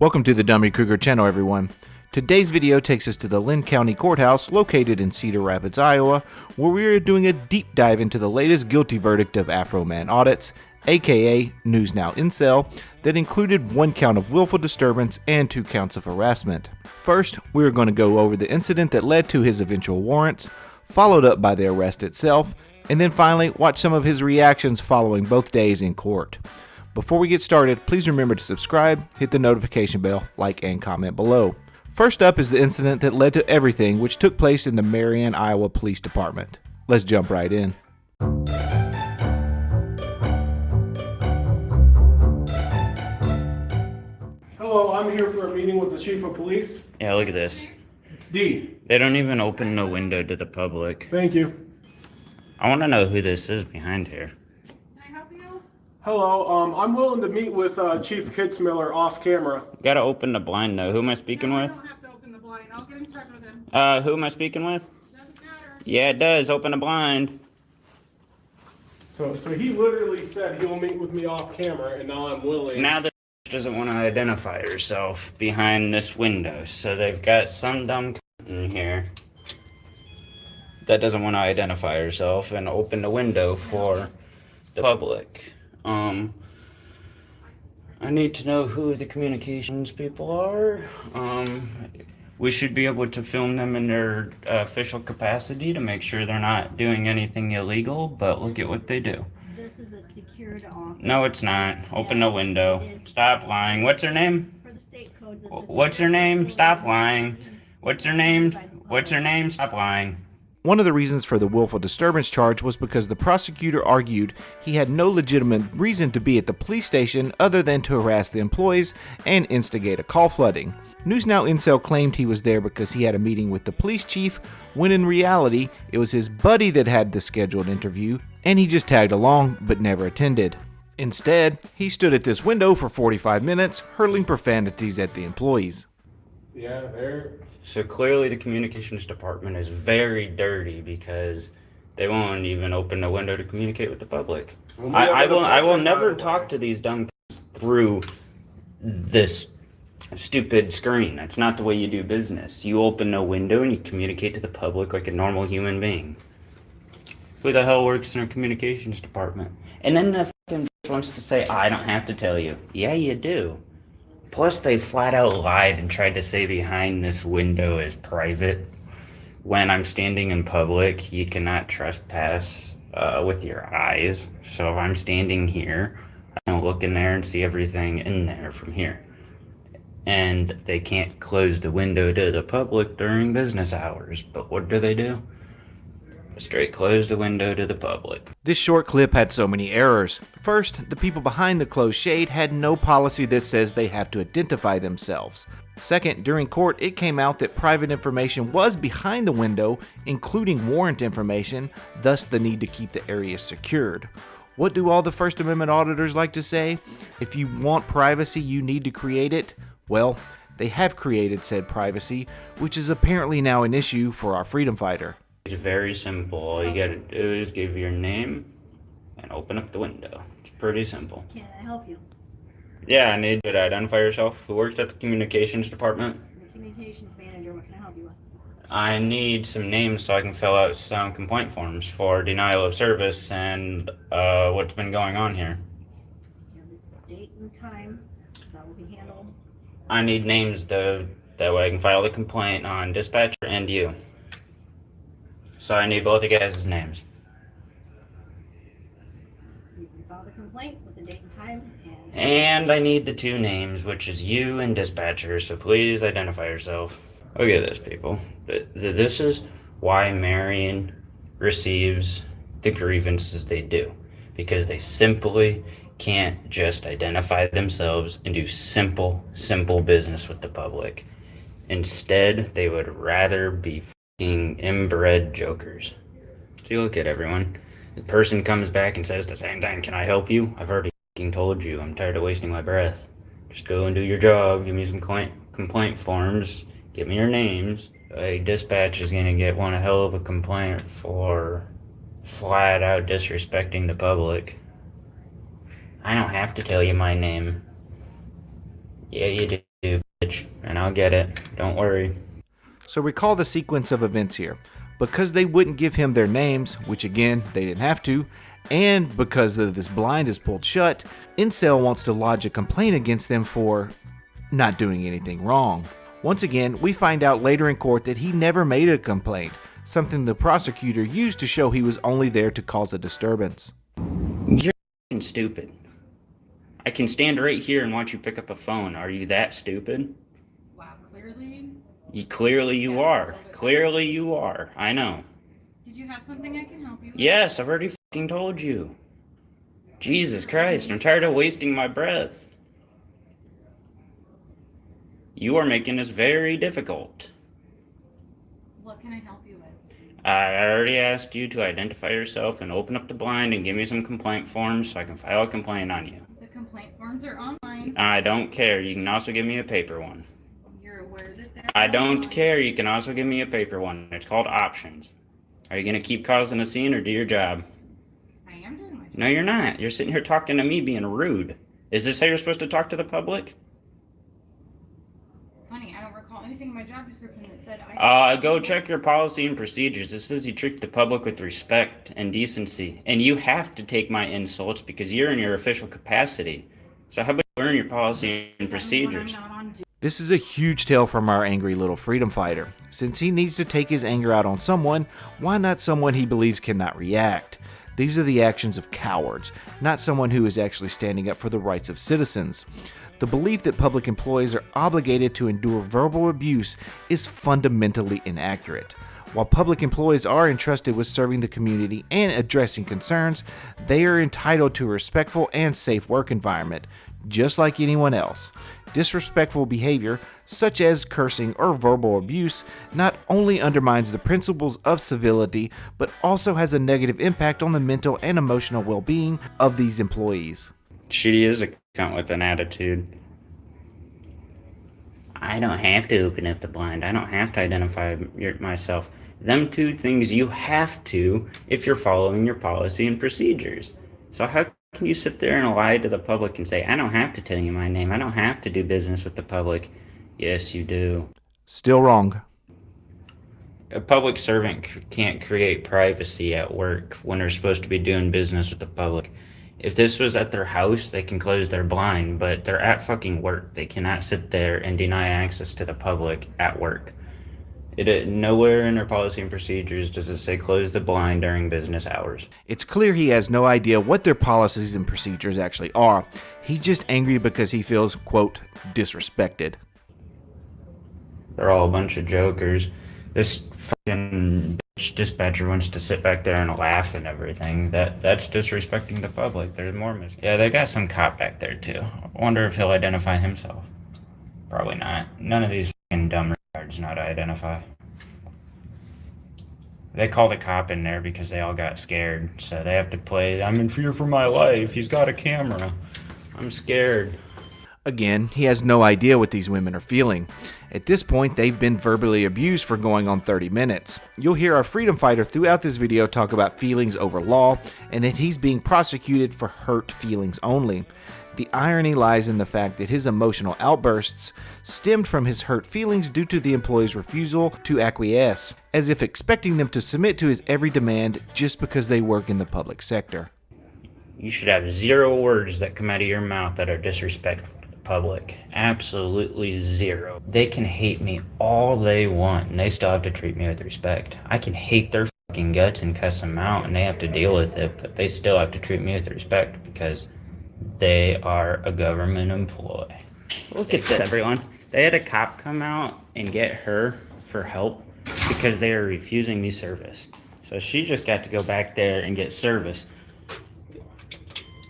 Welcome to the DummyKruger channel, everyone. Today's video takes us to the Lynn County Courthouse located in Cedar Rapids, Iowa, where we are doing a deep dive into the latest guilty verdict of Afro Man Audits, aka News Now Incel, that included 1 count of willful disturbance and 2 counts of harassment. First, we are going to go over the incident that led to his eventual warrants, followed up by the arrest itself, and then finally watch some of his reactions following both days in court. Before we get started, please remember to subscribe, hit the notification bell, like, and comment below. First up is the incident that led to everything, which took place in the Marion, Iowa Police Department. Let's jump right in. Hello, I'm here for a meeting with the Chief of Police. Yeah, look at this. D. They don't even open the window to the public. Thank you. I want to know who this is behind here. Hello, I'm willing to meet with Chief Kitzmiller off camera. You gotta open the blind though. Who am I speaking with? I don't have to open the blind. I'll get in touch with him. Who am I speaking with? Doesn't matter. Yeah, it does. Open the blind. So he literally said he'll meet with me off camera, and now I'm willing. Now the doesn't want to identify herself behind this window, so they've got some dumb in here that doesn't want to identify herself and open the window for the public. I need to know who the communications people are. We should be able to film them in their official capacity to make sure they're not doing anything illegal, but look at what they do. This is a secured office. No, it's not. Open the window. Stop lying. What's her name? For the state codes, it's a What's her secure name? facility. Stop lying. What's her name? What's her name? Stop lying. One of the reasons for the willful disturbance charge was because the prosecutor argued he had no legitimate reason to be at the police station other than to harass the employees and instigate a call flooding. News Now Incel claimed he was there because he had a meeting with the police chief, when in reality, it was his buddy that had the scheduled interview, and he just tagged along but never attended. Instead, he stood at this window for 45 minutes, hurling profanities at the employees. Yeah, there. So clearly the communications department is very dirty because they won't even open the window to communicate with the public. I will never talk to these dumb through this stupid screen. That's not the way you do business. You open a window and you communicate to the public like a normal human being. Who the hell works in our communications department? And then the fucking bitch wants to say, I don't have to tell you. Yeah, you do. Plus, they flat out lied and tried to say behind this window is private. When I'm standing in public, you cannot trespass with your eyes. So if I'm standing here, I can look in there and see everything in there from here. And they can't close the window to the public during business hours. But what do? Straight close the window to the public. This short clip had so many errors. First, the people behind the closed shade had no policy that says they have to identify themselves. Second, during court, it came out that private information was behind the window, including warrant information, thus the need to keep the area secured. What do all the First Amendment auditors like to say? If you want privacy, you need to create it. Well, they have created said privacy, which is apparently now an issue for our freedom fighter. It's very simple. All you gotta do is give your name and open up the window. It's pretty simple. Can I help you? Yeah, I need you to identify yourself. Who works at the communications department? The communications manager, what can I help you with? I need some names so I can fill out some complaint forms for denial of service and what's been going on here. You have the date and time, that will be handled. I need names though, that way I can file the complaint on dispatcher and you. So I need both of you guys' names. You can file the complaint with the date and time and... And I need the 2 names, which is you and dispatcher, so please identify yourself. Look at this, people. This is why Marion receives the grievances they do. Because they simply can't just identify themselves and do simple business with the public. Instead, they would rather be inbred jokers. See, look at everyone. The person comes back and says the same thing. Can I help you? I've already told you. I'm tired of wasting my breath. Just go and do your job. Give me some complaint forms. Give me your names. A dispatch is gonna get one hell of a complaint for flat out disrespecting the public. I don't have to tell you my name. Yeah, you do, I'll get it. Don't worry. So recall the sequence of events here. Because they wouldn't give him their names, which again, they didn't have to, and because this blind is pulled shut, Incel wants to lodge a complaint against them for not doing anything wrong. Once again, we find out later in court that he never made a complaint, something the prosecutor used to show he was only there to cause a disturbance. You're f***ing stupid. I can stand right here and watch you pick up a phone. Are you that stupid? Wow, clearly. Clearly you are. Clearly you are. I know. Did you have something I can help you with? Yes, I've already f***ing told you. Jesus Christ, I'm tired of wasting my breath. You are making this very difficult. What can I help you with? I already asked you to identify yourself and open up the blind and give me some complaint forms so I can file a complaint on you. The complaint forms are online. I don't care. You can also give me a paper one. You're aware that they're I don't online. care. You can also give me a paper one. It's called options. Are you going to keep causing a scene or do your job? I am doing my job. No, you're not. You're sitting here talking to me being rude. Is this how you're supposed to talk to the public? Funny, I don't recall anything in my job description that said Go check your policy and procedures. It says you treat the public with respect and decency. And you have to take my insults because you're in your official capacity. So how about you learn your policy and procedures? This is a huge tale from our angry little freedom fighter. Since he needs to take his anger out on someone, why not someone he believes cannot react? These are the actions of cowards, not someone who is actually standing up for the rights of citizens. The belief that public employees are obligated to endure verbal abuse is fundamentally inaccurate. While public employees are entrusted with serving the community and addressing concerns, they are entitled to a respectful and safe work environment, just like anyone else. Disrespectful behavior, such as cursing or verbal abuse, not only undermines the principles of civility, but also has a negative impact on the mental and emotional well-being of these employees. She is a cunt with an attitude. I don't have to open up the blind. I don't have to identify myself. Them two things you have to if you're following your policy and procedures. So how can you sit there and lie to the public and say, I don't have to tell you my name. I don't have to do business with the public. Yes, you do. Still wrong. A public servant can't create privacy at work when they're supposed to be doing business with the public. If this was at their house, they can close their blind, but they're at fucking work. They cannot sit there and deny access to the public at work. Nowhere in their policy and procedures does it say close the blind during business hours. It's clear he has no idea what their policies and procedures actually are. He's just angry because he feels, quote, disrespected. They're all a bunch of jokers. This fucking bitch dispatcher wants to sit back there and laugh and everything. That's disrespecting the public. There's more missing. Yeah, they got some cop back there too. I wonder if he'll identify himself. Probably not. None of these fucking dumb retards know how to identify. They called a cop in there because they all got scared. So they have to play, I'm in fear for my life. He's got a camera. I'm scared. Again, he has no idea what these women are feeling. At this point, they've been verbally abused for going on 30 minutes. You'll hear our freedom fighter throughout this video talk about feelings over law and that he's being prosecuted for hurt feelings only. The irony lies in the fact that his emotional outbursts stemmed from his hurt feelings due to the employee's refusal to acquiesce, as if expecting them to submit to his every demand just because they work in the public sector. You should have 0 words that come out of your mouth that are disrespectful to the public. Absolutely 0. They can hate me all they want and they still have to treat me with respect. I can hate their fucking guts and cuss them out and they have to deal with it, but they still have to treat me with respect because they are a government employee. Look at this, everyone. They had a cop come out and get her for help because they are refusing me service. So she just got to go back there and get service.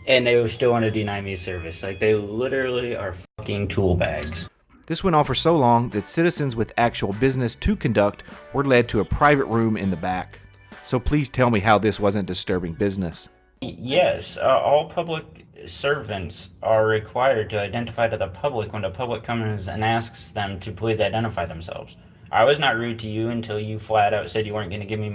And they still want to deny me service. Like, they literally are fucking tool bags. This went on for so long that citizens with actual business to conduct were led to a private room in the back. So please tell me how this wasn't disturbing business. Yes, all public servants are required to identify to the public when the public comes and asks them to please identify themselves. I was not rude to you until you flat out said you weren't going to give me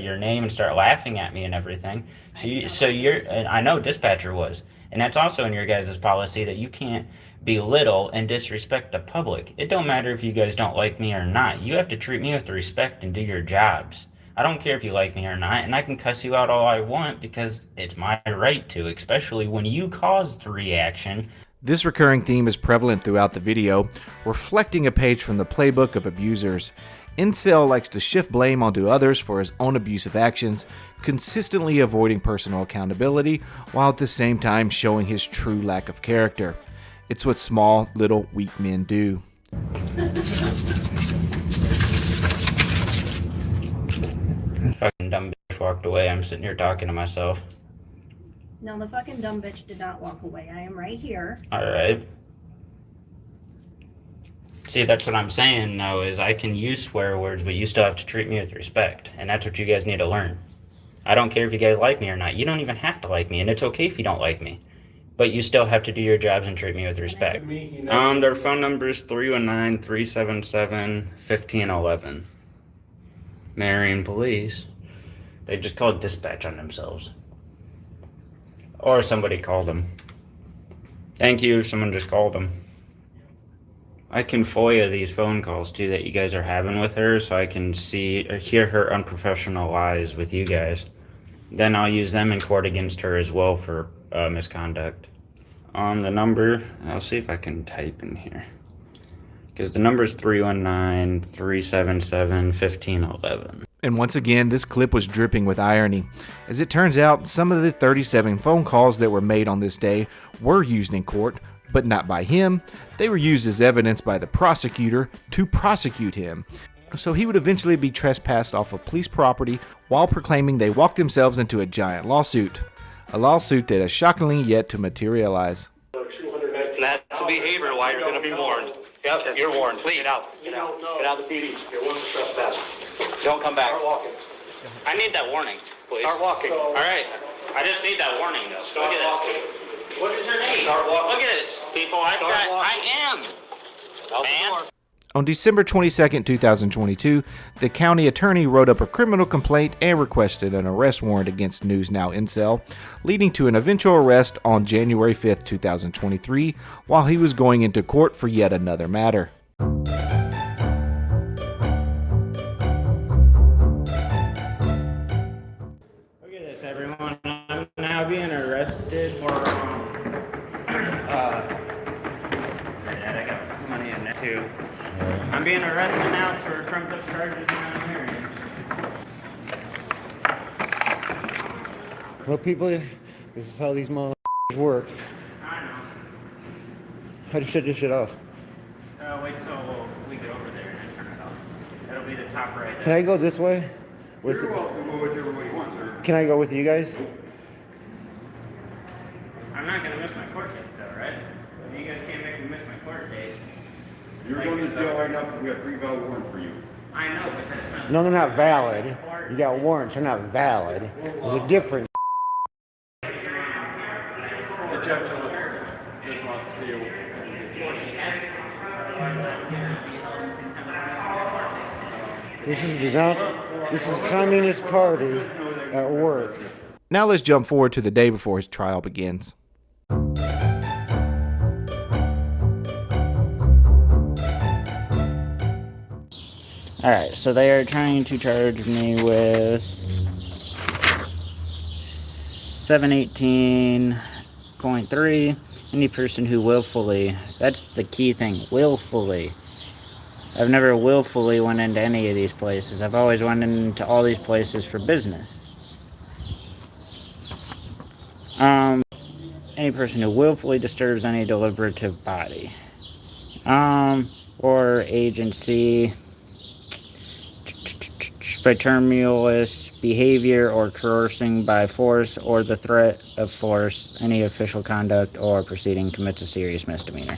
your name and start laughing at me and everything. And I know dispatcher was. And that's also in your guys' policy that you can't belittle and disrespect the public. It don't matter if you guys don't like me or not. You have to treat me with respect and do your jobs. I don't care if you like me or not, and I can cuss you out all I want because it's my right to, especially when you caused the reaction. This recurring theme is prevalent throughout the video, reflecting a page from the playbook of abusers. Incel likes to shift blame onto others for his own abusive actions, consistently avoiding personal accountability, while at the same time showing his true lack of character. It's what small, little, weak men do. Fucking dumb bitch walked away. I'm sitting here talking to myself. No, the fucking dumb bitch did not walk away. I am right here. Alright. See, that's what I'm saying, though, is I can use swear words, but you still have to treat me with respect. And that's what you guys need to learn. I don't care if you guys like me or not. You don't even have to like me, and it's okay if you don't like me. But you still have to do your jobs and treat me with respect. Their phone number is 319-377-1511. Marion Police. They just called dispatch on themselves. Or somebody called them. Thank you, someone just called them. I can FOIA these phone calls too that you guys are having with her so I can see or hear her unprofessional lies with you guys. Then I'll use them in court against her as well for misconduct. On the number, I'll see if I can type in here. Because the number is 319-377-1511. And once again, this clip was dripping with irony. As it turns out, some of the 37 phone calls that were made on this day were used in court, but not by him. They were used as evidence by the prosecutor to prosecute him. So he would eventually be trespassed off of police property while proclaiming they walked themselves into a giant lawsuit. A lawsuit that has shockingly yet to materialize. That's the behavior why you're going to be warned. Yep, you're warned. Please. Get out. Get out. Get out of the PD. You're warned to trespass. Don't come back. Start walking. I need that warning, please. Start walking. All right. I just need that warning, though. Start Look at walking. this. What is your name? Start walking. Look at this, people. I am. Out the door. On December 22, 2022, the county attorney wrote up a criminal complaint and requested an arrest warrant against News Now Incel, leading to an eventual arrest on January 5, 2023, while he was going into court for yet another matter. Look at this, everyone. I'm now being arrested for, I got money in there, too. I'm being arrested now for trumped up charges around here. Well, people, this is how these motherfuckers work. I know. How do you shut this shit off? Wait till we get over there and turn it off. That'll be the top right there. Can I go this way? You're welcome to go whichever way you want, sir. Can I go with you guys? I'm not gonna miss my court date though, right? You guys can't make me miss my court date. You're going to jail right now because we have 3 valid warrants for you. I know, but that's not... No, they're not valid. You got warrants, they're not valid. There's a difference. The judge wants to see you. This is Communist Party at work. Now let's jump forward to the day before his trial begins. Alright, so they are trying to charge me with 718.3. Any person who willfully, that's the key thing, willfully. I've never willfully went into any of these places. I've always went into all these places for business. Any person who willfully disturbs any deliberative body. Or agency. By tremulous behavior or coercing by force or the threat of force, any official conduct or proceeding commits a serious misdemeanor.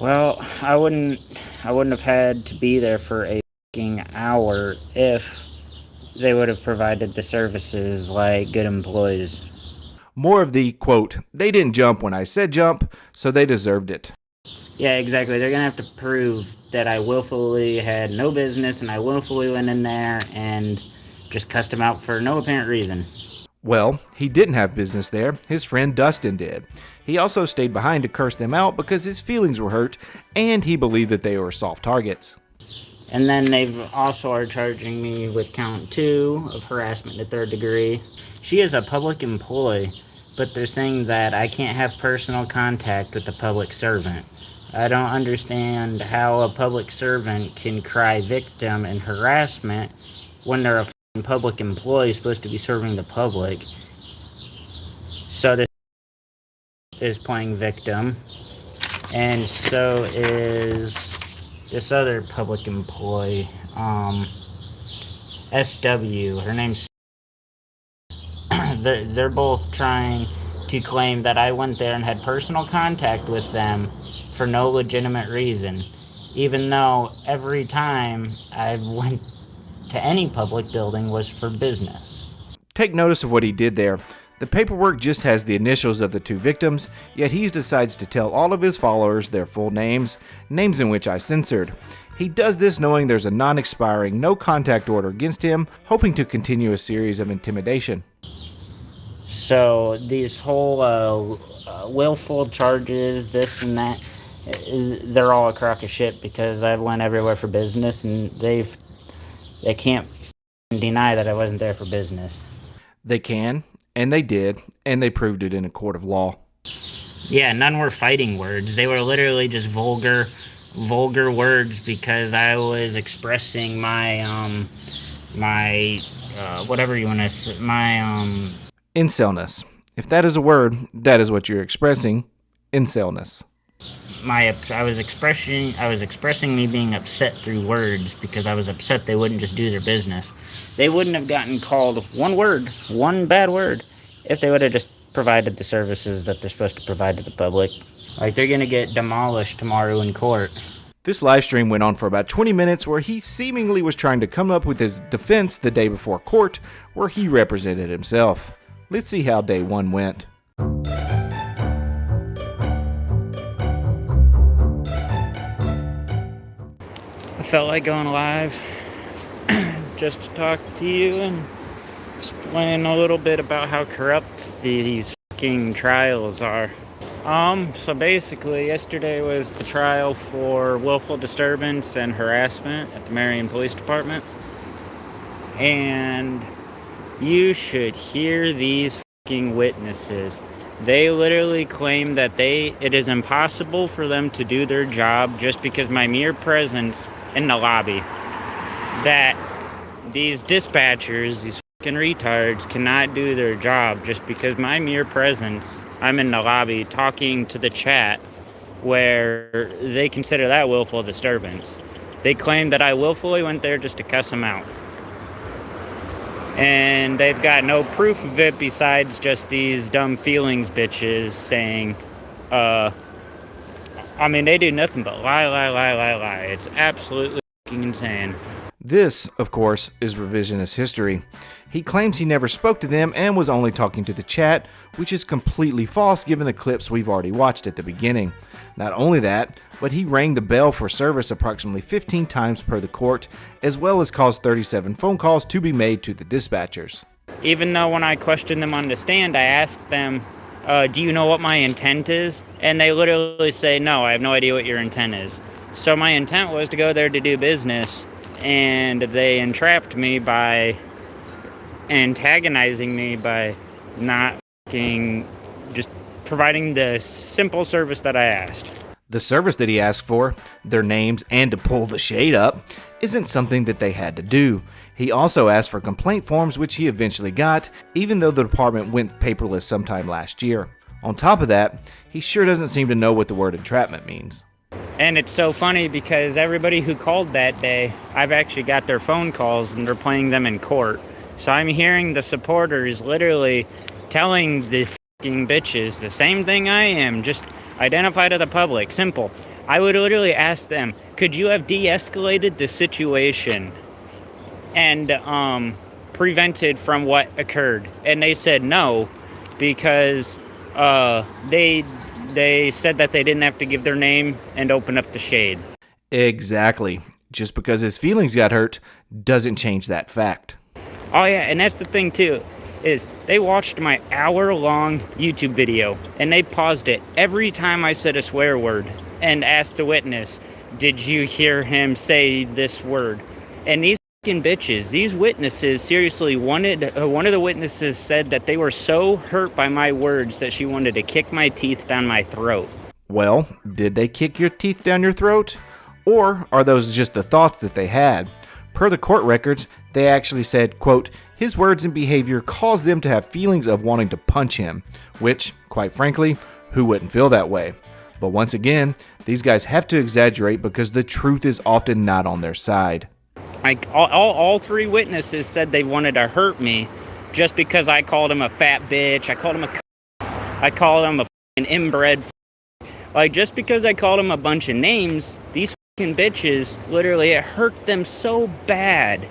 Well, I wouldn't have had to be there for a fucking hour if they would have provided the services like good employees. More of the, quote, they didn't jump when I said jump, so they deserved it. Yeah, exactly. They're going to have to prove that I willfully had no business and I willfully went in there and just cussed them out for no apparent reason. Well, he didn't have business there. His friend Dustin did. He also stayed behind to curse them out because his feelings were hurt and he believed that they were soft targets. And then they've also are charging me with count 2 of harassment to 3rd degree. She is a public employee, but they're saying that I can't have personal contact with the public servant. I don't understand how a public servant can cry victim in harassment when they're a public employee supposed to be serving the public. So this is playing victim, and so is this other public employee, SW. Her name's they're both trying to claim that I went there and had personal contact with them for no legitimate reason, even though every time I went to any public building was for business. Take notice of what he did there. The paperwork just has the initials of the 2 victims, yet he decides to tell all of his followers their full names in which I censored. He does this knowing there's a non-expiring no contact order against him, hoping to continue a series of intimidation. So these whole willful charges, this and that, they're all a crock of shit because I went everywhere for business and they can't deny that I wasn't there for business. They can, and they did, and they proved it in a court of law. Yeah, none were fighting words. They were literally just vulgar words because I was expressing my whatever you want to say, my Incelness. If that is a word, that is what you're expressing. Incelness. I was expressing me being upset through words because I was upset they wouldn't just do their business. They wouldn't have gotten called one bad word, if they would have just provided the services that they're supposed to provide to the public. Like, they're gonna get demolished tomorrow in court. This live stream went on for about 20 minutes where he seemingly was trying to come up with his defense the day before court where he represented himself. Let's see how day 1 went. I felt like going live just to talk to you and explain a little bit about how corrupt these fucking trials are. So basically, yesterday was the trial for willful disturbance and harassment at the Marion Police Department. And you should hear these fucking witnesses. They literally claim that it is impossible for them to do their job just because my mere presence in the lobby. That these dispatchers, these fucking retards, cannot do their job just because my mere presence, I'm in the lobby talking to the chat, where they consider that willful disturbance. They claim that I willfully went there just to cuss them out. And they've got no proof of it besides just these dumb feelings bitches saying, they do nothing but lie. It's absolutely fucking insane. This, of course, is revisionist history. He claims he never spoke to them and was only talking to the chat, which is completely false given the clips we've already watched at the beginning. Not only that, but he rang the bell for service approximately 15 times per the court, as well as caused 37 phone calls to be made to the dispatchers. Even though when I questioned them on the stand, I asked them, do you know what my intent is? And they literally say, no, I have no idea what your intent is. So my intent was to go there to do business, and they entrapped me by antagonizing me by not just providing the simple service that I asked. The service that he asked for, their names, and to pull the shade up, isn't something that they had to do. He also asked for complaint forms, which he eventually got, even though the department went paperless sometime last year. On top of that, he sure doesn't seem to know what the word entrapment means. And it's so funny because everybody who called that day, I've actually got their phone calls and they're playing them in court. So I'm hearing the supporters literally telling the fucking bitches the same thing I am, just identify to the public, simple. I would literally ask them, could you have de-escalated the situation and prevented from what occurred? And they said no, because they said that they didn't have to give their name and open up the shade. Exactly. Just because his feelings got hurt doesn't change that fact. Oh yeah, and that's the thing too. is they watched my hour-long YouTube video, and they paused it every time I said a swear word and asked the witness, did you hear him say this word? And these fucking bitches, these witnesses, seriously, one of the witnesses said that they were so hurt by my words that she wanted to kick my teeth down my throat. Well, did they kick your teeth down your throat? Or are those just the thoughts that they had? Per the court records, they actually said, quote, his words and behavior caused them to have feelings of wanting to punch him, which, quite frankly, who wouldn't feel that way? But once again, these guys have to exaggerate because the truth is often not on their side. Like, all three witnesses said they wanted to hurt me just because I called him a fat bitch, I called him I called him a f***ing inbred Like, just because I called him a bunch of names, these fucking bitches, literally, it hurt them so bad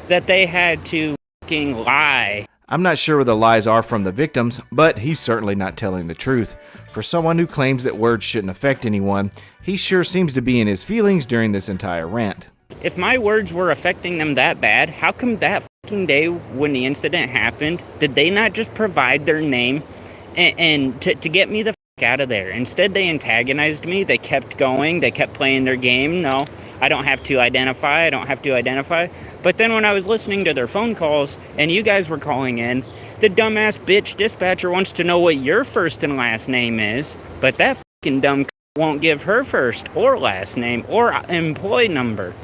that they had to fucking lie. I'm not sure where the lies are from the victims, but he's certainly not telling the truth. For someone who claims that words shouldn't affect anyone, he sure seems to be in his feelings during this entire rant. If my words were affecting them that bad, how come that fucking day when the incident happened, did they not just provide their name and to get me the fuck out of there? Instead, they antagonized me. They kept going. They kept playing their game. No, I don't have to identify. But then when I was listening to their phone calls and you guys were calling in, the dumbass bitch dispatcher wants to know what your first and last name is, but that fucking dumb won't give her first or last name or employee number.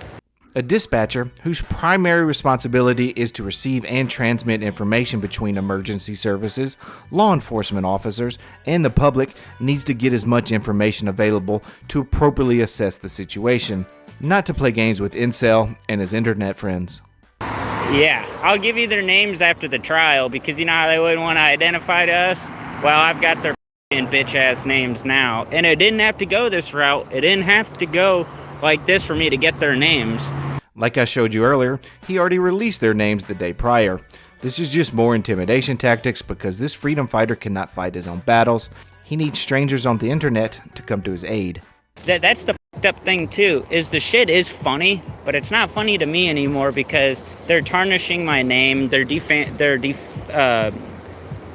A dispatcher whose primary responsibility is to receive and transmit information between emergency services, law enforcement officers, and the public needs to get as much information available to appropriately assess the situation, not to play games with Incel and his internet friends. Yeah, I'll give you their names after the trial because you know how they wouldn't want to identify to us? Well, I've got their f***ing bitch-ass names now, and it didn't have to go this route. It didn't have to go like this for me to get their names. Like I showed you earlier, he already released their names the day prior. This is just more intimidation tactics because this freedom fighter cannot fight his own battles. He needs strangers on the internet to come to his aid. That's the fucked up thing too, is the shit is funny, but it's not funny to me anymore because they're tarnishing my name,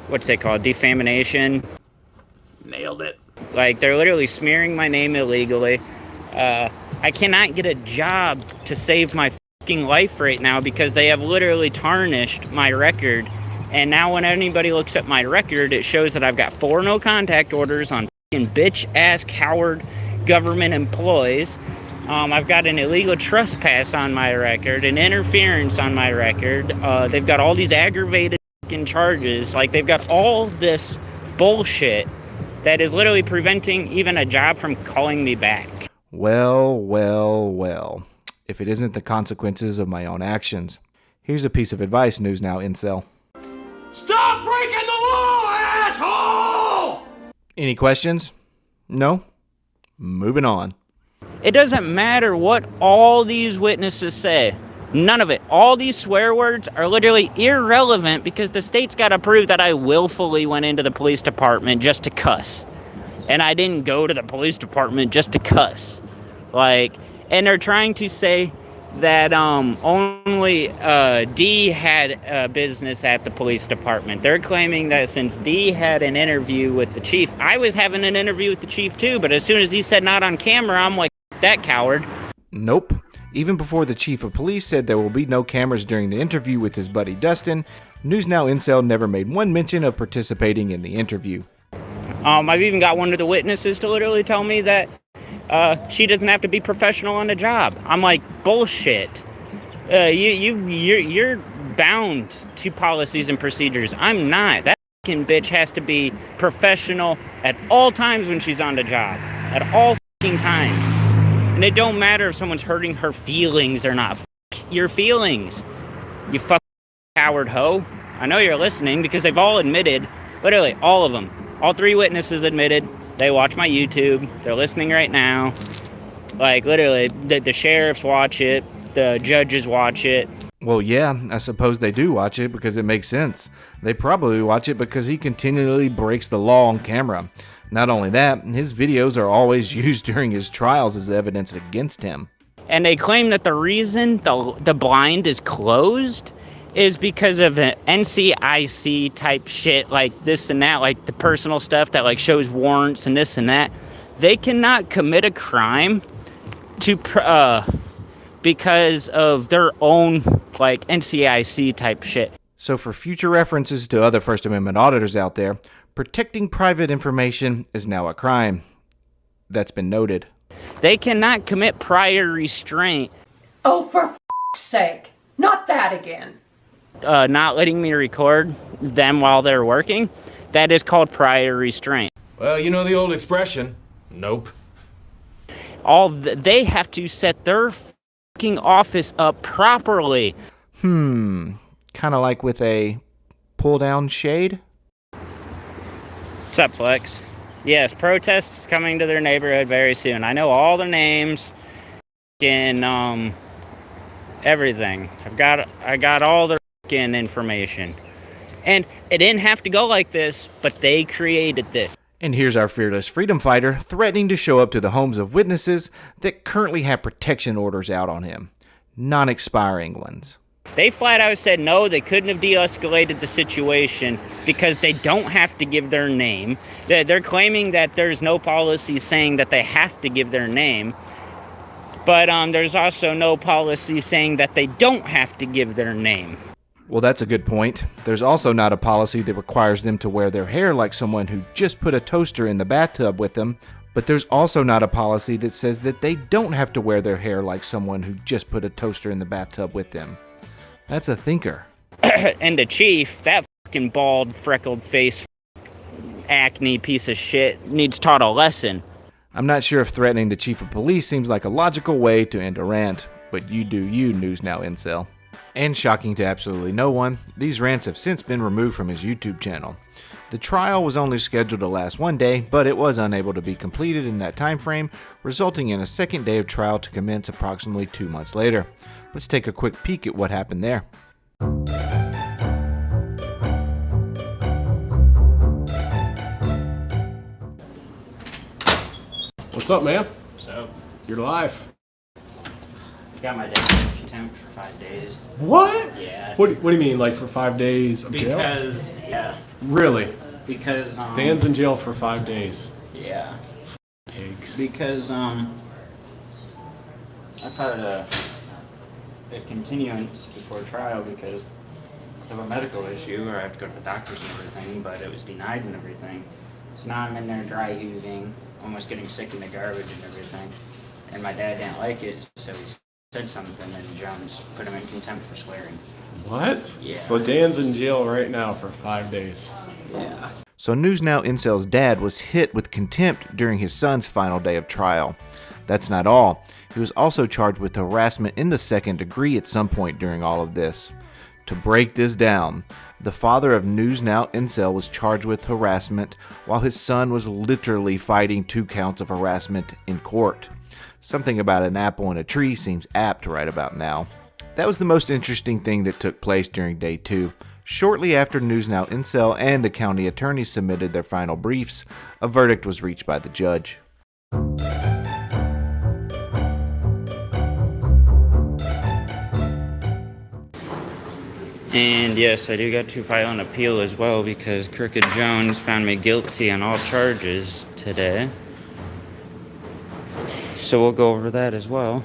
what's it called, defamation. Nailed it. Like, they're literally smearing my name illegally. I cannot get a job to save my fucking life right now because they have literally tarnished my record. And now when anybody looks at my record, it shows that I've got 4 no contact orders on fucking bitch-ass coward government employees. I've got an illegal trespass on my record, an interference on my record. They've got all these aggravated fucking charges. Like, they've got all this bullshit that is literally preventing even a job from calling me back. Well. If it isn't the consequences of my own actions. Here's a piece of advice, News Now Incel. Stop breaking the law, asshole! Any questions? No? Moving on. It doesn't matter what all these witnesses say. None of it. All these swear words are literally irrelevant because the state's got to prove that I willfully went into the police department just to cuss. And I didn't go to the police department just to cuss. Like, and they're trying to say that only D had business at the police department. They're claiming that since D had an interview with the chief, I was having an interview with the chief too, but as soon as he said not on camera, I'm like, that coward. Nope. Even before the chief of police said there will be no cameras during the interview with his buddy Dustin, News Now Incel never made one mention of participating in the interview. I've even got one of the witnesses to literally tell me that she doesn't have to be professional on the job. I'm like, bullshit. You're bound to policies and procedures. I'm not. That fucking bitch has to be professional at all times when she's on the job. At all fucking times. And it don't matter if someone's hurting her feelings or not. Fuck your feelings. You fucking coward hoe. I know you're listening because they've all admitted, literally all of them. All 3 witnesses admitted they watch my YouTube. They're listening right now. Like, literally, the sheriffs watch it. The judges watch it. Well, yeah, I suppose they do watch it because it makes sense. They probably watch it because he continually breaks the law on camera. Not only that, his videos are always used during his trials as evidence against him. And they claim that the reason the blind is closed is because of an NCIC type shit, like this and that, like the personal stuff that like shows warrants and this and that. They cannot commit a crime because of their own like NCIC type shit. So for future references to other First Amendment auditors out there, protecting private information is now a crime. That's been noted. They cannot commit prior restraint. Oh, for f***'s sake. Not that again. Not letting me record them while they're working. That is called prior restraint. Well, you know the old expression. Nope. They have to set their fucking office up properly. Kind of like with a pull-down shade? What's up, Flex? Yes, protests coming to their neighborhood very soon. I know all the names and everything. I got all the information. And it didn't have to go like this, but they created this. And here's our fearless freedom fighter threatening to show up to the homes of witnesses that currently have protection orders out on him. Non-expiring ones. They flat out said no, they couldn't have de-escalated the situation because they don't have to give their name. They're claiming that there's no policy saying that they have to give their name. But there's also no policy saying that they don't have to give their name. Well, that's a good point. There's also not a policy that requires them to wear their hair like someone who just put a toaster in the bathtub with them. But there's also not a policy that says that they don't have to wear their hair like someone who just put a toaster in the bathtub with them. That's a thinker. And the chief, that fucking bald, freckled face, acne piece of shit, needs taught a lesson. I'm not sure if threatening the chief of police seems like a logical way to end a rant, but you do you, News Now Incel. And shocking to absolutely no one, these rants have since been removed from his YouTube channel. The trial was only scheduled to last one day, but it was unable to be completed in that time frame, resulting in a second day of trial to commence approximately 2 months later. Let's take a quick peek at what happened there. What's up, man? So, You're live. got my dad in contempt for 5 days. What? Yeah. What do you mean, like for 5 days of jail? Because, yeah. Really? Because, Dan's in jail for 5 days. Yeah. Pigs. Because, I've had a continuance before trial because of a medical issue where I have to go to the doctors and everything, but it was denied and everything. So now I'm in there dry heaving, almost getting sick in the garbage and everything. And my dad didn't like it, so he said something and Jones put him in contempt for swearing. What? Yeah. So Dan's in jail right now for 5 days. Yeah. So News Now Incel's dad was hit with contempt during his son's final day of trial. That's not all. He was also charged with harassment in the second degree at some point during all of this. To break this down, the father of News Now Incel was charged with harassment while his son was literally fighting 2 counts of harassment in court. Something about an apple in a tree seems apt right about now. That was the most interesting thing that took place during day 2. Shortly after News Now Incel and the county attorney submitted their final briefs, a verdict was reached by the judge. And yes, I do get to file an appeal as well because Crooked Jones found me guilty on all charges today. So we'll go over that as well.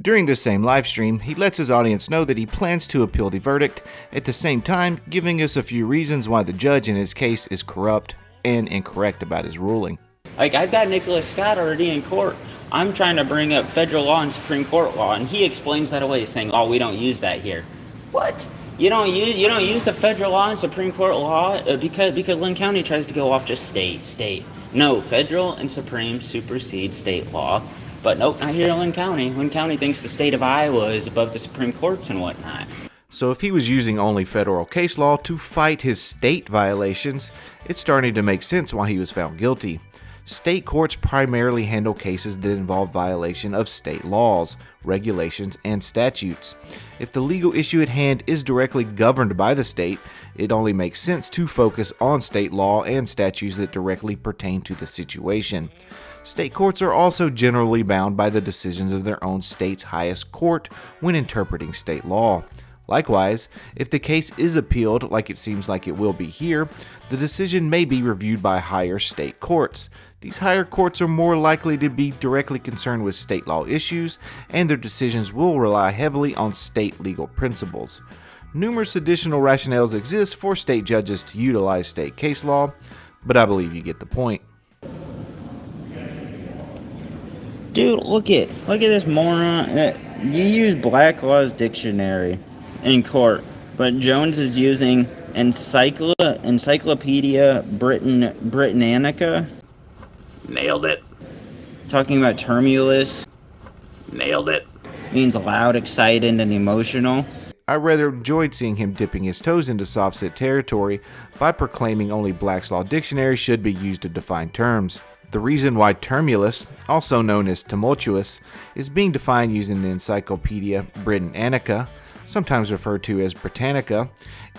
During this same live stream, he lets his audience know that he plans to appeal the verdict, at the same time giving us a few reasons why the judge in his case is corrupt and incorrect about his ruling. Like, I've got Nicholas Scott already in court. I'm trying to bring up federal law and Supreme Court law, and he explains that away, saying, "Oh, we don't use that here." What? You don't use the federal law and Supreme Court law because Lynn County tries to go off just state. No, federal and Supreme supersede state law. But nope, not here in Lynn County. Lynn County thinks the state of Iowa is above the Supreme Courts and whatnot. So if he was using only federal case law to fight his state violations, it's starting to make sense why he was found guilty. State courts primarily handle cases that involve violation of state laws, regulations, and statutes. If the legal issue at hand is directly governed by the state, it only makes sense to focus on state law and statutes that directly pertain to the situation. State courts are also generally bound by the decisions of their own state's highest court when interpreting state law. Likewise, if the case is appealed like it seems like it will be here, the decision may be reviewed by higher state courts. These higher courts are more likely to be directly concerned with state law issues, and their decisions will rely heavily on state legal principles. Numerous additional rationales exist for state judges to utilize state case law, but I believe you get the point. Dude, look at this moron. You use Blacklaw's dictionary in court, but Jones is using Encyclopedia Britannica. Nailed it. Talking about tremulous. Nailed it. Means loud, excited, and emotional. I rather enjoyed seeing him dipping his toes into soft-sit territory by proclaiming only Black's Law Dictionary should be used to define terms. The reason why tremulous, also known as tumultuous, is being defined using the Encyclopedia Britannica, sometimes referred to as Britannica,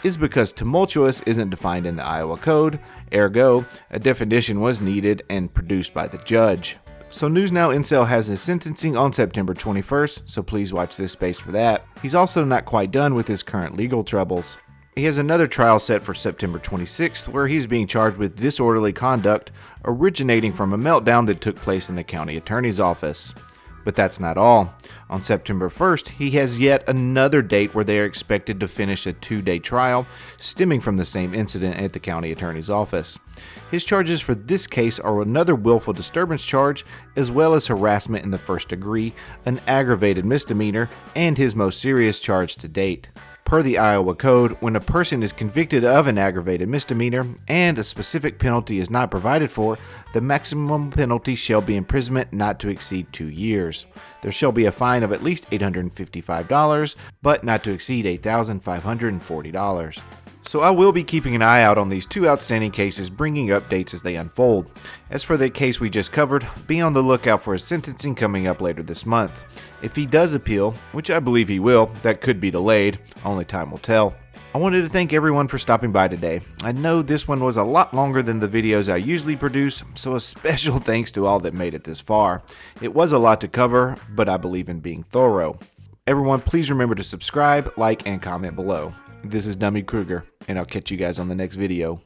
is because tumultuous isn't defined in the Iowa Code, ergo, a definition was needed and produced by the judge. So News Now Incel has his sentencing on September 21st, so please watch this space for that. He's also not quite done with his current legal troubles. He has another trial set for September 26th, where he's being charged with disorderly conduct originating from a meltdown that took place in the county attorney's office. But that's not all. On September 1st, he has yet another date where they are expected to finish a 2-day trial stemming from the same incident at the county attorney's office. His charges for this case are another willful disturbance charge, as well as harassment in the first degree, an aggravated misdemeanor, and his most serious charge to date. Per the Iowa Code, when a person is convicted of an aggravated misdemeanor and a specific penalty is not provided for, the maximum penalty shall be imprisonment not to exceed 2 years. There shall be a fine of at least $855, but not to exceed $8,540. So I will be keeping an eye out on these two outstanding cases, bringing updates as they unfold. As for the case we just covered, be on the lookout for his sentencing coming up later this month. If he does appeal, which I believe he will, that could be delayed, only time will tell. I wanted to thank everyone for stopping by today. I know this one was a lot longer than the videos I usually produce, so a special thanks to all that made it this far. It was a lot to cover, but I believe in being thorough. Everyone, please remember to subscribe, like, and comment below. This is Dummy Kruger, and I'll catch you guys on the next video.